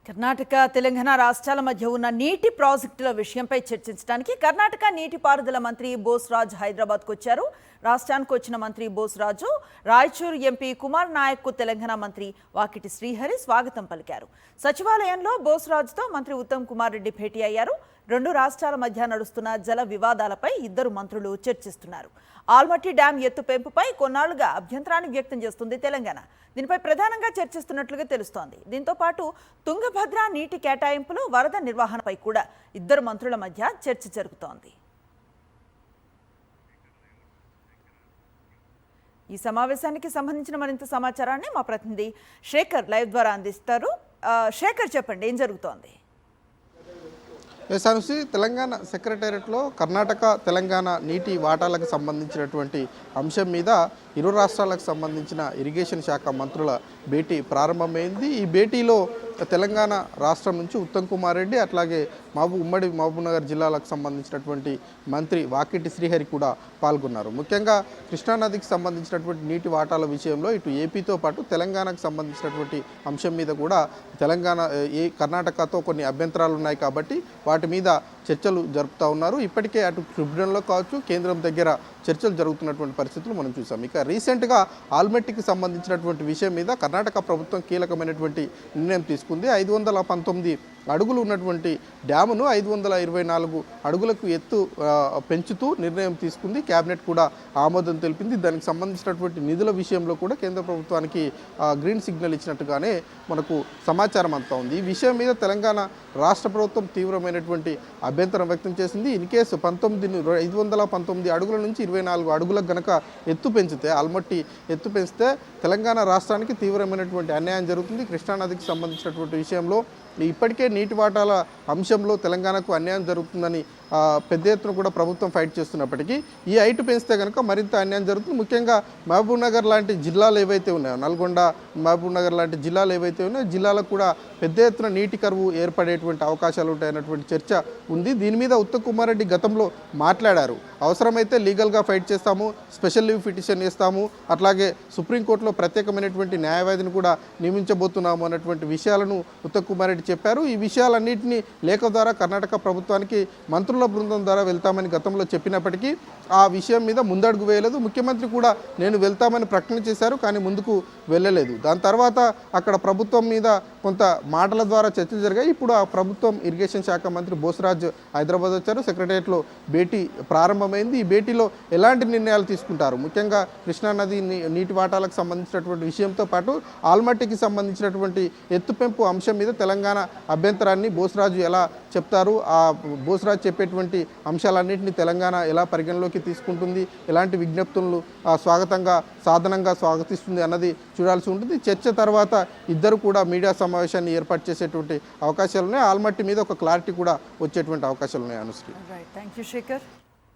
కర్ణాటక తెలంగాణ రాష్ట్రాల మధ్య ఉన్న నీటి ప్రాజెక్టుల విషయంపై చర్చించడానికి కర్ణాటక నీటిపారుదల మంత్రి బోస్రాజ్ హైదరాబాద్కు వచ్చారు. రాష్ట్రానికి వచ్చిన మంత్రి బోస్రాజు రాయచూరు ఎంపీ కుమార్ నాయక్కు తెలంగాణ మంత్రి వాకిటి శ్రీహరి స్వాగతం పలికారు. సచివాలయంలో బోస్రాజుతో మంత్రి ఉత్తమ్ కుమార్ రెడ్డి భేటీ అయ్యారు. రెండు రాష్ట్రాల మధ్య నడుస్తున్న జల వివాదాలపై ఇద్దరు మంత్రులు చర్చిస్తున్నారు. ఆల్మట్టి డ్యాం ఎత్తు పెంపుపై కొన్నాళ్లుగా అభ్యంతరాన్ని వ్యక్తం చేస్తుంది తెలంగాణ. దీనిపై ప్రధానంగా చర్చిస్తున్నట్లుగా తెలుస్తోంది. దీంతో పాటు తుంగభద్ర నీటి కేటాయింపులు, వరద నిర్వహణపై కూడా ఇద్దరు మంత్రుల మధ్య చర్చ జరుగుతోంది. ఈ సమావేశానికి సంబంధించిన మరింత సమాచారాన్ని మా ప్రతినిధి శేఖర్ లైవ్ ద్వారా అందిస్తారు. శేఖర్, చెప్పండి, ఏం జరుగుతోంది? సానుసి తెలంగాణ సెక్రటేరియట్లో కర్ణాటక తెలంగాణ నీటి వాటాలకు సంబంధించినటువంటి అంశం మీద ఇరు రాష్ట్రాలకు సంబంధించిన ఇరిగేషన్ శాఖ మంత్రుల భేటీ ప్రారంభమైంది. ఈ భేటీలో తెలంగాణ రాష్ట్రం నుంచి ఉత్తమ్ కుమార్ రెడ్డి, అట్లాగే ఉమ్మడి మహబూబ్నగర్ జిల్లాలకు సంబంధించినటువంటి మంత్రి వాకిటి శ్రీహరి కూడా పాల్గొన్నారు. ముఖ్యంగా కృష్ణానదికి సంబంధించినటువంటి నీటి వాటాల విషయంలో ఇటు ఏపీతో పాటు తెలంగాణకు సంబంధించినటువంటి అంశం మీద కూడా కర్ణాటకతో కొన్ని అభ్యంతరాలు ఉన్నాయి కాబట్టి వాటి మీద చర్చలు జరుపుతూ ఉన్నారు. ఇప్పటికే అటు ట్రిబ్యునల్లో కావచ్చు, కేంద్రం దగ్గర చర్చలు జరుగుతున్నటువంటి పరిస్థితులు మనం చూసాం. ఇక రీసెంట్గా ఆల్మట్టికి సంబంధించినటువంటి విషయం మీద కర్ణాటక ప్రభుత్వం కీలకమైనటువంటి నిర్ణయం తీసుకుంది. 519 అడుగులు ఉన్నటువంటి డ్యామును 524 అడుగులకు ఎత్తు పెంచుతూ నిర్ణయం తీసుకుంది. కేబినెట్ కూడా ఆమోదం తెలిపింది. దానికి సంబంధించినటువంటి నిధుల విషయంలో కూడా కేంద్ర ప్రభుత్వానికి గ్రీన్ సిగ్నల్ ఇచ్చినట్టుగానే మనకు సమాచారం అంతా ఉంది. ఈ విషయం మీద తెలంగాణ రాష్ట్ర ప్రభుత్వం తీవ్రమైనటువంటి అభ్యంతరం వ్యక్తం చేసింది. ఇన్ కేసు 519 అడుగుల నుంచి 24 అడుగులకు గనక ఎత్తు పెంచితే, ఆల్మట్టి ఎత్తు పెంచితే తెలంగాణ రాష్ట్రానికి తీవ్రమైనటువంటి అన్యాయం జరుగుతుంది. కృష్ణానదికి సంబంధించినటువంటి విషయంలో ఇప్పటికే నీటి వాటాల అంశంలో తెలంగాణకు అన్యాయం జరుగుతుందని పెద్ద ఎత్తున కూడా ప్రభుత్వం ఫైట్ చేస్తున్నప్పటికీ ఈ హైట్ పెంచితే కనుక మరింత అన్యాయం జరుగుతుంది. ముఖ్యంగా మహబూబ్నగర్ లాంటి జిల్లాలు ఏవైతే ఉన్నాయో, నల్గొండ, మహబూబ్నగర్ లాంటి జిల్లాలు ఏవైతే ఉన్నాయో, జిల్లాలకు కూడా పెద్ద ఎత్తున నీటి కరువు ఏర్పడేటువంటి అవకాశాలు ఉంటాయన్నటువంటి చర్చ ఉంది. దీని మీద ఉత్తమ్ కుమార్ రెడ్డి గతంలో మాట్లాడారు. అవసరమైతే లీగల్గా ఫైట్ చేస్తాము, స్పెషల్ లీవ్ పిటిషన్ చేస్తాము, అట్లాగే సుప్రీంకోర్టులో ప్రత్యేకమైనటువంటి న్యాయవాదిని కూడా నియమించబోతున్నాము అన్నటువంటి విషయాలను ఉత్తమ్ కుమార్ రెడ్డి చెప్పారు. ఈ విషయాలన్నింటినీ లేఖ ద్వారా కర్ణాటక ప్రభుత్వానికి మంత్రుల బృందం ద్వారా వెళ్తామని గతంలో చెప్పినప్పటికీ ఆ విషయం మీద ముందడుగు వేయలేదు. ముఖ్యమంత్రి కూడా నేను వెళ్తామని ప్రకటన చేశారు, కానీ ముందుకు వెళ్ళలేదు. దాని తర్వాత అక్కడ ప్రభుత్వం మీద కొంత మాటల ద్వారా చర్చలు జరిగాయి. ఇప్పుడు ఆ ప్రభుత్వం ఇరిగేషన్ శాఖ మంత్రి బోస్రాజ్ హైదరాబాద్ వచ్చారు. సెక్రటేరియట్లో భేటీ ప్రారంభమైంది. ఈ భేటీలో ఎలాంటి నిర్ణయాలు తీసుకుంటారు, ముఖ్యంగా కృష్ణానది నీటి వాటాలకు సంబంధించినటువంటి విషయంతో పాటు ఆల్మట్టికి సంబంధించినటువంటి ఎత్తు పెంపు అంశం మీద తెలంగాణ అభ్యంతరాన్ని బోస్రాజు ఎలా చెప్తారు, ఆ బోస్రాజు చెప్పేటువంటి అంశాలన్నింటినీ తెలంగాణ ఎలా పరిగణలోకి తీసుకుంటుంది, ఎలాంటి విజ్ఞప్తులను సాధనంగా స్వాగతిస్తుంది అన్నది చూడాల్సి ఉంటుంది. చర్చ తర్వాత ఇద్దరు కూడా మీడియా సమావేశాన్ని ఏర్పాటు చేసేటువంటి అవకాశాలు ఉన్నాయి. ఆల్మట్టి మీద ఒక క్లారిటీ కూడా వచ్చేటువంటి అవకాశాలు ఉన్నాయి. Anushree, thank you Shekhar.